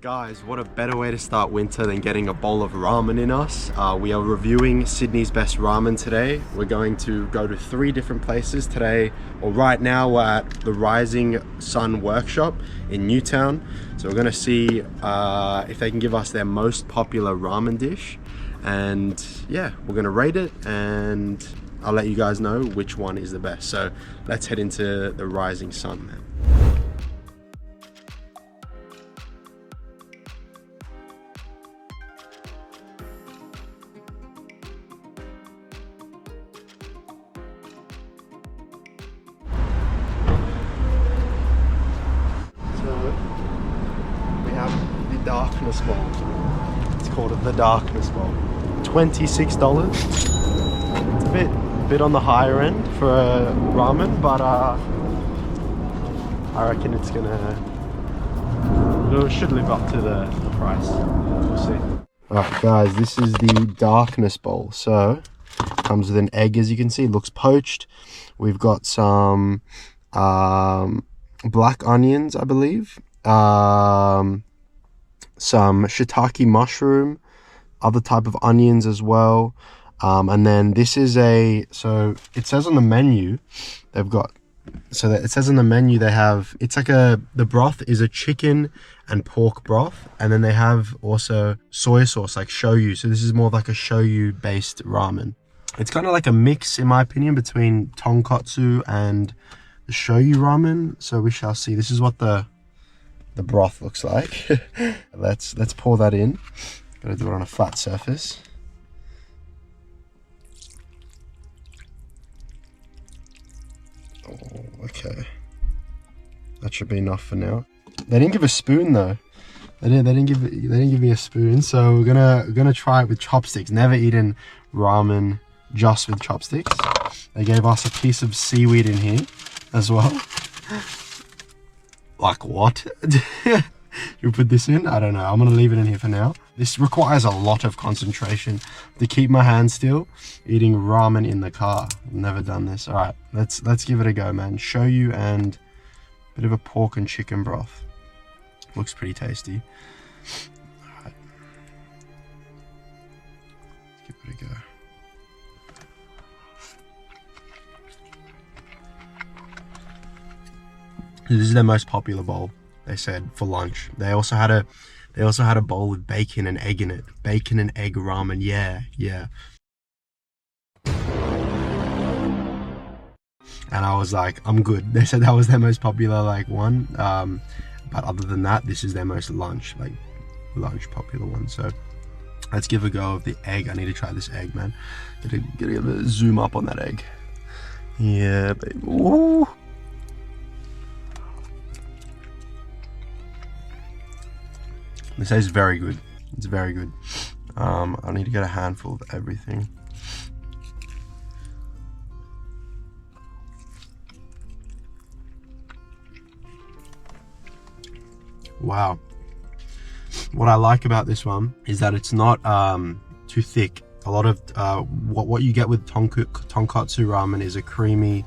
Guys, what a better way to start winter than getting a bowl of ramen in us. We are reviewing Sydney's best ramen today. We're going to go to 3 different places today, or right now we're at the Rising Sun Workshop in Newtown. So we're going to see if they can give us their most popular ramen dish. And yeah, we're going to rate it and I'll let you guys know which one is the best. So let's head into the Rising Sun, man. Darkness bowl. It's called the Darkness bowl. $26. It's a bit on the higher end for a ramen, but I reckon it should live up to the price. We'll see. Alright guys, this is the Darkness bowl. So it comes with an egg, as you can see. It looks poached. We've got some black onions, I believe. Some shiitake mushroom, other type of onions as well, and then this is so it says on the menu they have, it's like the broth is a chicken and pork broth, and then they have also soy sauce like shoyu. So this is more like a shoyu based ramen. It's kind of like a mix, in my opinion, between tonkotsu and the shoyu ramen. So we shall see. This is what the broth looks like. Let's pour that in. Gotta do it on a flat surface. Oh, okay. That should be enough for now. They didn't give a spoon though. They didn't give me a spoon, so we're gonna try it with chopsticks. Never eaten ramen just with chopsticks. They gave us a piece of seaweed in here as well. Like what? You put this in? I don't know. I'm gonna leave it in here for now. This requires a lot of concentration to keep my hands still eating ramen in the car. I've never done this. All right, let's give it a go, man. Shoyu and a bit of a pork and chicken broth. Looks pretty tasty. All right, give it a go. This is their most popular bowl, they said, for lunch. They also had a bowl with bacon and egg in it. Bacon and egg ramen, yeah. And I was like, I'm good. They said that was their most popular one. But other than that, this is their most lunch popular one. So let's give a go of the egg. I need to try this egg, man. Gotta zoom up on that egg. Yeah, baby. Ooh. This tastes very good. It's very good. I need to get a handful of everything. Wow. What I like about this one is that it's not too thick. A lot of what you get with tonkotsu ramen is a creamy,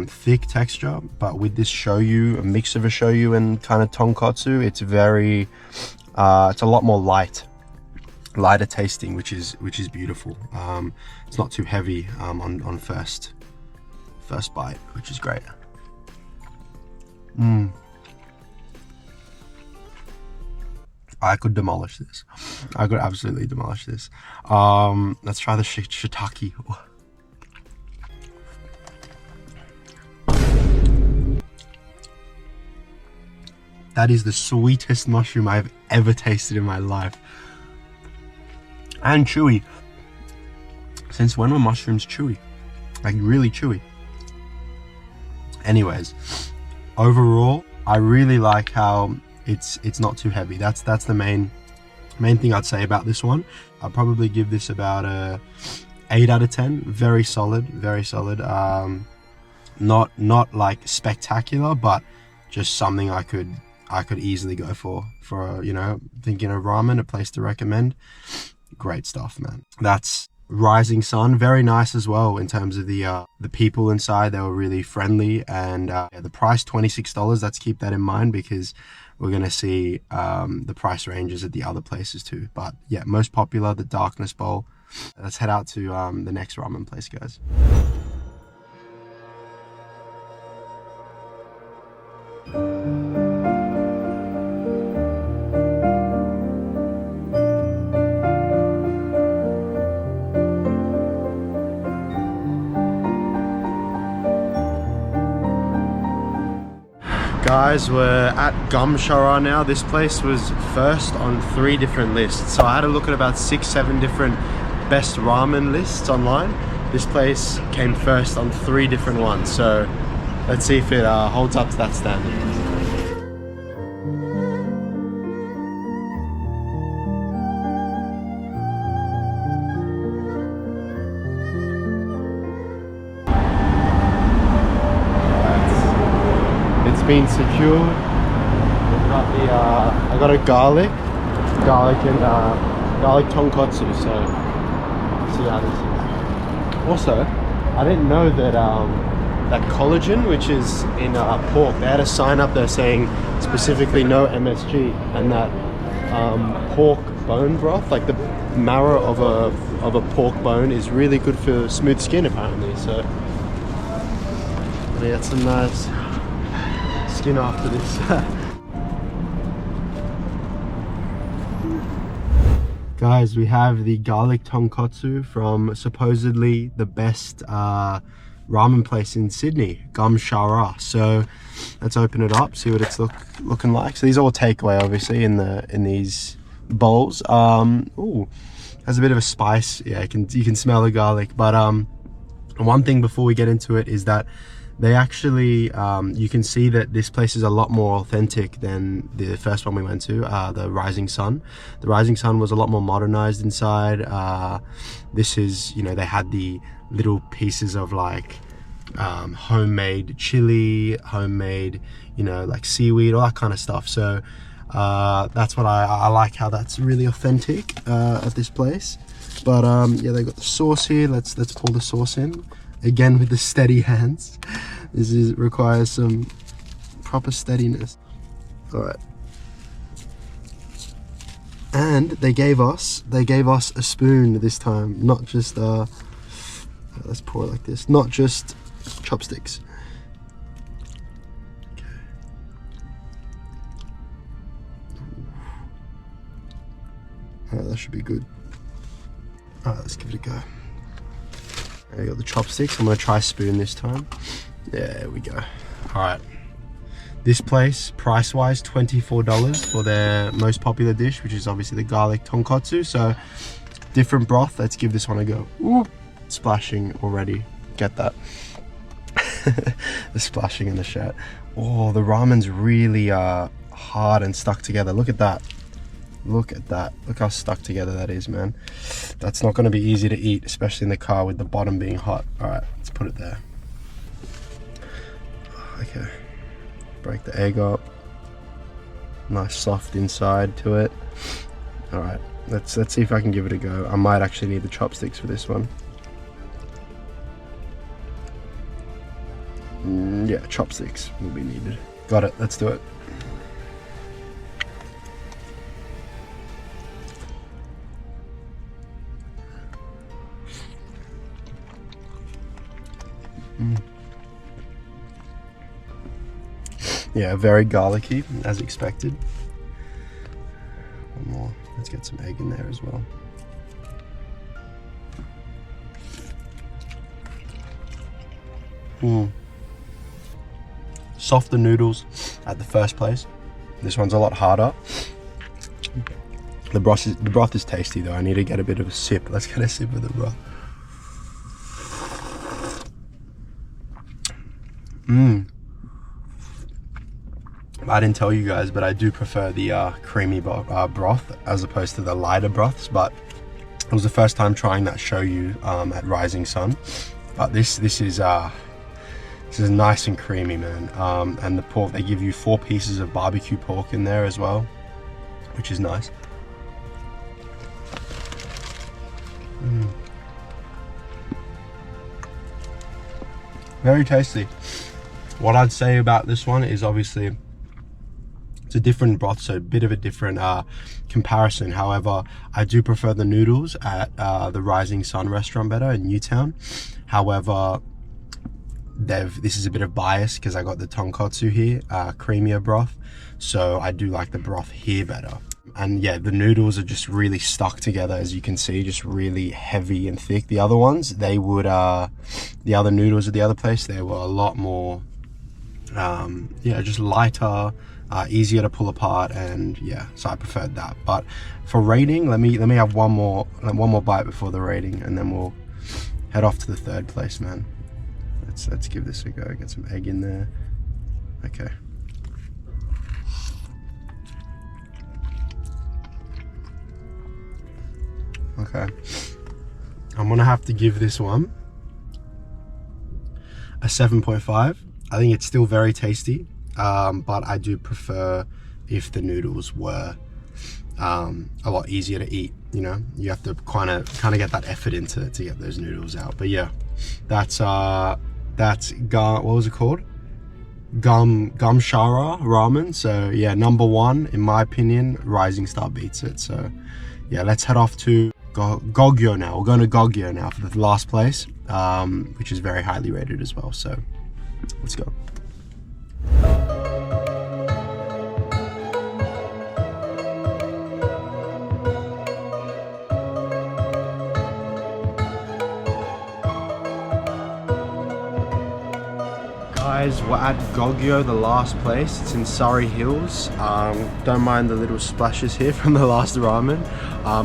thick texture, but with this shoyu, a mix of a shoyu and kind of tonkotsu, it's very it's a lot more lighter tasting, which is beautiful. It's not too heavy on first bite, which is great. I could demolish this. I could absolutely demolish this. Let's try the shiitake. That is the sweetest mushroom I've ever tasted in my life. And chewy. Since when were mushrooms chewy? Like really chewy. Anyways, overall, I really like how it's not too heavy. That's the main thing I'd say about this one. I'd probably give this about a 8 out of 10. Very solid, very solid. Not like spectacular, but just something I could easily go for thinking of ramen, a place to recommend. Great stuff, man. That's Rising Sun. Very nice as well in terms of the people inside. They were really friendly, and the price $26. Let's keep that in mind, because we're gonna see the price ranges at the other places too. But yeah, most popular, the darkness bowl. Let's head out to the next ramen place, guys. Guys, we're at Gumshara now. This place was first on 3 different lists. So I had a look at about 6-7 different best ramen lists online. This place came first on 3 different ones. So let's see if it holds up to that standard. Been secured. We've got the I got a garlic and garlic tonkotsu, so see how this is. Also, I didn't know that that collagen, which is in pork, they had a sign up there saying specifically no MSG, and that pork bone broth, like the marrow of a pork bone, is really good for smooth skin apparently. So we got some nice skin after this. Guys, we have the garlic tonkotsu from supposedly the best ramen place in Sydney, Gumshara. So let's open it up, see what it's looking like. So these are all takeaway, obviously, in these bowls. Ooh, has a bit of a spice. Yeah, you can smell the garlic. But one thing before we get into it is that they actually, you can see that this place is a lot more authentic than the first one we went to, the Rising Sun. The Rising Sun was a lot more modernized inside. This is, you know, they had the little pieces of like homemade chili, homemade, you know, like seaweed, all that kind of stuff. So that's what I like, how that's really authentic at this place. But yeah, they got the sauce here. Let's pour the sauce in. Again with the steady hands. This requires some proper steadiness. All right. And they gave us a spoon this time, not just let's pour it like this, not just chopsticks. Okay. All right, that should be good. All right, let's give it a go. I got the chopsticks. I'm gonna try spoon this time. There we go. All right. This place, price-wise, $24 for their most popular dish, which is obviously the garlic tonkotsu. So, different broth. Let's give this one a go. Ooh, splashing already. Get that. The splashing in the shirt. Oh, the ramen's really hard and stuck together. Look at that. Look at that. Look how stuck together that is, man. That's not going to be easy to eat, especially in the car with the bottom being hot. All right, let's put it there. Okay. Break the egg up. Nice soft inside to it. All right, let's see if I can give it a go. I might actually need the chopsticks for this one. Yeah, chopsticks will be needed. Got it. Let's do it. Yeah, very garlicky as expected. One more. Let's get some egg in there as well. Softer noodles at the first place. This one's a lot harder. The broth is tasty though. I need to get a bit of a sip. Let's get a sip of the broth. I didn't tell you guys, but I do prefer the creamy broth as opposed to the lighter broths. But it was the first time trying that shoyu at Rising Sun. But this is nice and creamy, man. And the pork, they give you 4 pieces of barbecue pork in there as well, which is nice. Very tasty. What I'd say about this one is obviously It's a different broth, so a bit of a different comparison. However, I do prefer the noodles at the Rising Sun restaurant better in Newtown. However, this is a bit of bias because I got the tonkotsu here, creamier broth, so I do like the broth here better. And yeah, the noodles are just really stuck together, as you can see, just really heavy and thick. The other ones, they would the other noodles at the other place, they were a lot more yeah, just lighter, easier to pull apart, and yeah, so I preferred that. But for rating, let me have one more bite before the rating, and then we'll head off to the third place, man. Let's give this a go. Get some egg in there. Okay. Okay. I'm gonna have to give this one a 7.5. I think it's still very tasty, but I do prefer if the noodles were a lot easier to eat. You know, you have to kind of get that effort into to get those noodles out. But yeah, that's what was it called? Gumshara ramen. So yeah, #1 in my opinion. Rising Star beats it. So yeah, let's head off to GOGYO now. We're going to GOGYO now for the last place, which is very highly rated as well. So let's go. Guys, we're at GOGYO, the last place. It's in Surrey Hills. Don't mind the little splashes here from the last ramen.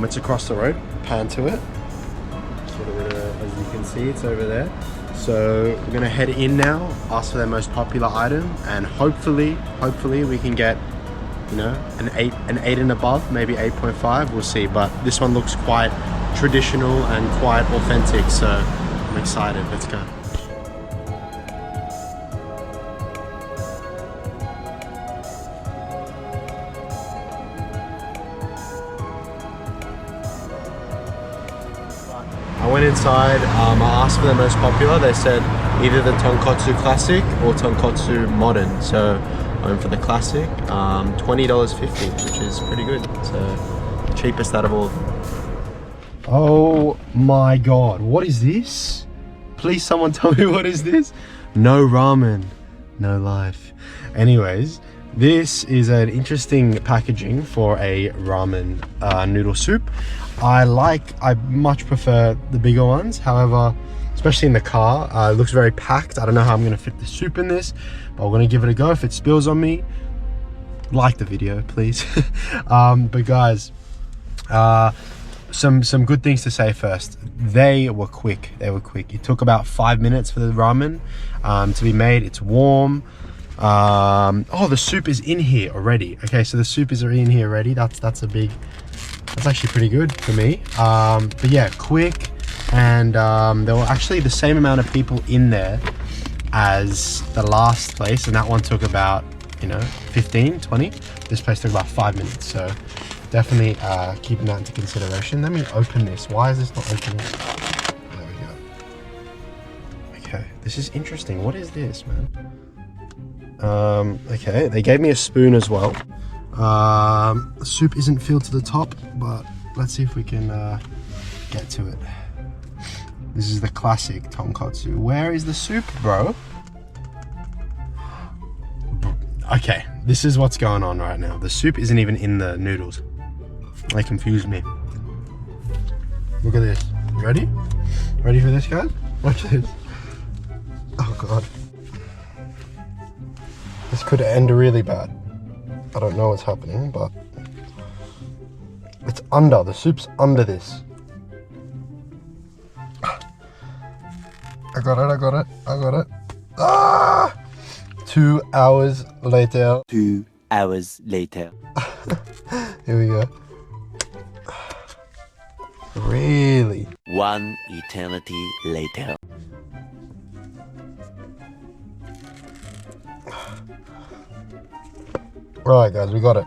It's across the road. Pan to it. Sort of, as you can see, it's over there. So we're gonna head in now, ask for their most popular item, and hopefully we can get, you know, an 8 and above, maybe 8.5. We'll see. But this one looks quite traditional and quite authentic, so I'm excited. Let's go. I went inside, I asked for the most popular. They said either the tonkotsu classic or tonkotsu modern. So I went for the classic, $20.50, which is pretty good. It's the cheapest out of all. Oh my God, what is this? Please someone tell me what is this? No ramen, no life. Anyways, this is an interesting packaging for a ramen noodle soup. I much prefer the bigger ones. However, especially in the car, it looks very packed. I don't know how I'm gonna fit the soup in this, but we're gonna give it a go. If it spills on me, like the video, please. But guys, some good things to say first. They were quick. It took about 5 minutes for the ramen to be made. It's warm. Oh, the soup is in here already. Okay, so the soup is in here already. That's actually pretty good for me. But yeah, quick, and there were actually the same amount of people in there as the last place, and that one took about, you know, 15, 20. This place took about 5 minutes, so definitely keeping that into consideration. Let me open this. Why is this not opening? There we go. Okay, this is interesting. What is this, man? Okay, they gave me a spoon as well. The soup isn't filled to the top, but let's see if we can get to it. This is the classic tonkotsu. Where is the soup, bro? Okay, this is what's going on right now. The soup isn't even in the noodles. They confused me. Look at this. Ready? Ready for this, guys? Watch this. Oh God. This could end really bad. I don't know what's happening, but it's under. The soup's under this. I got it. Ah! 2 hours later. 2 hours later. Here we go. Really? 1 eternity later. Right, guys, we got it.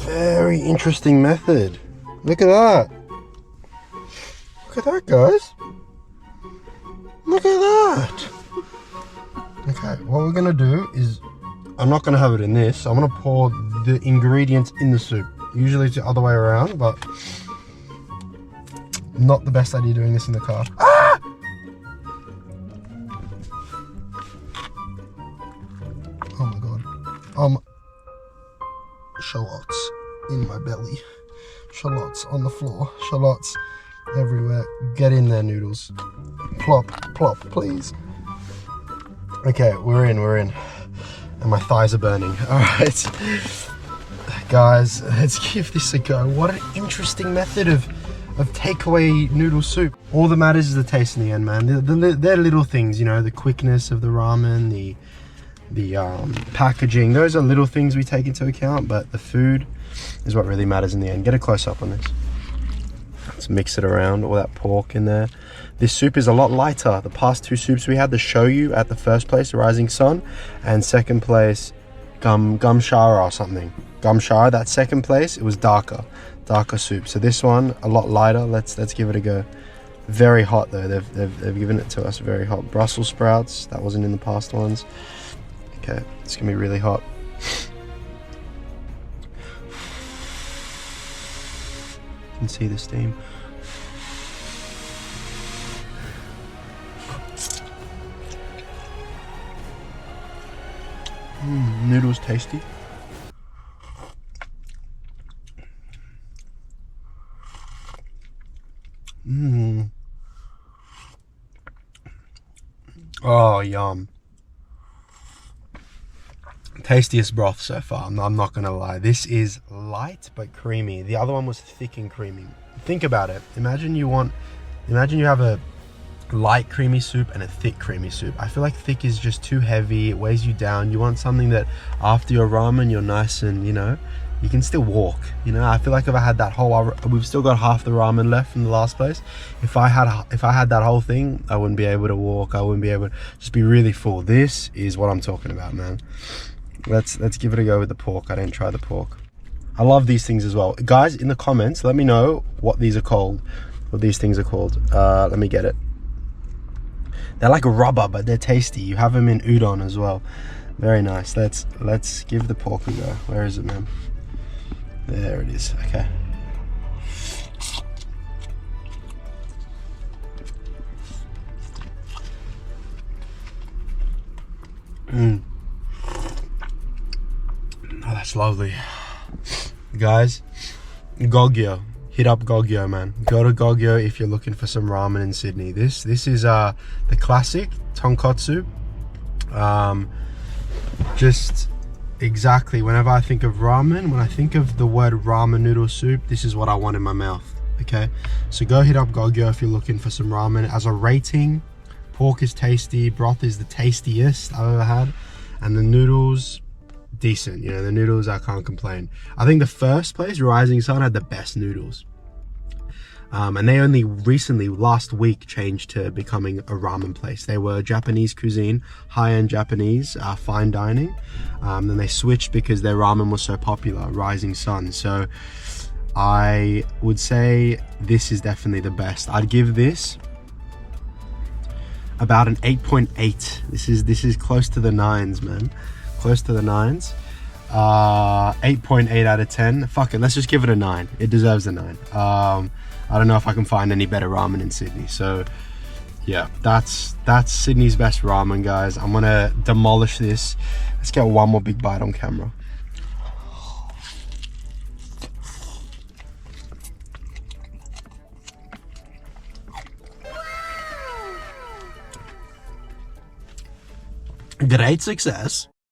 Very interesting method. Look at that. Look at that, guys. Look at that. Okay, what we're gonna do is I'm not gonna have it in this. I'm gonna pour the ingredients in the soup. Usually it's the other way around, but not the best idea doing this in the car. Ah! Oh my god. Shallots in my belly. Shallots on the floor. Shallots everywhere. Get in there, noodles. Plop, plop, please. Okay, we're in. And my thighs are burning. All right, guys, let's give this a go. What an interesting method of takeaway noodle soup. All that matters is the taste in the end, man. They're little things, you know, the quickness of the ramen, the packaging. Those are little things we take into account, but the food is what really matters in the end. Get a close up on this. Let's mix it around, all that pork in there. This soup is a lot lighter. The past two soups we had, the shoyu at the first place, the Rising Sun, and second place, Gumshara or something. Gumshara, that second place, it was darker soup. So this one, a lot lighter. Let's give it a go. Very hot though. They've given it to us very hot. Brussels sprouts, that wasn't in the past ones. Okay, it's gonna be really hot. You can see the steam. Noodles tasty. Oh, yum. Tastiest broth so far. I'm not gonna lie. This is light but creamy. The other one was thick and creamy. Think about it. Imagine you have a light creamy soup and a thick creamy soup. I feel like thick is just too heavy. It weighs you down. You want something that after your ramen, you're nice and, you know, you can still walk. You know, I feel like if I had that whole, we've still got half the ramen left from the last place. If I had that whole thing, I wouldn't be able to walk. I wouldn't be able to just be really full. This is what I'm talking about, man. Let's give it a go with the pork. I didn't try the pork. I love these things as well. Guys, in the comments, let me know what these are called. What these things are called. Let me get it. They're like rubber, but they're tasty. You have them in udon as well. Very nice. Let's give the pork a go. Where is it, man? There it is. Okay. Oh, that's lovely. Guys, GOGYO. Hit up GOGYO, man. Go to GOGYO if you're looking for some ramen in Sydney. This is the classic tonkotsu. Just exactly, whenever I think of ramen, when I think of the word ramen noodle soup, this is what I want in my mouth. Okay, so go hit up GOGYO if you're looking for some ramen. As a rating, pork is tasty, broth is the tastiest I've ever had, and the noodles, decent. You know, the noodles, I can't complain. I think the first place, Rising Sun, had the best noodles. And they only recently, last week, changed to becoming a ramen place. They were Japanese cuisine, high-end Japanese, fine dining. Then they switched because their ramen was so popular, Rising Sun. So I would say this is definitely the best. I'd give this about an 8.8. This is close to the 9s, man. Close to the 9s. 8.8 out of 10. Fuck it, let's just give it a 9. It deserves a 9. I don't know if I can find any better ramen in Sydney. So yeah, that's Sydney's best ramen, guys. I'm gonna demolish this. Let's get one more big bite on camera. Great success.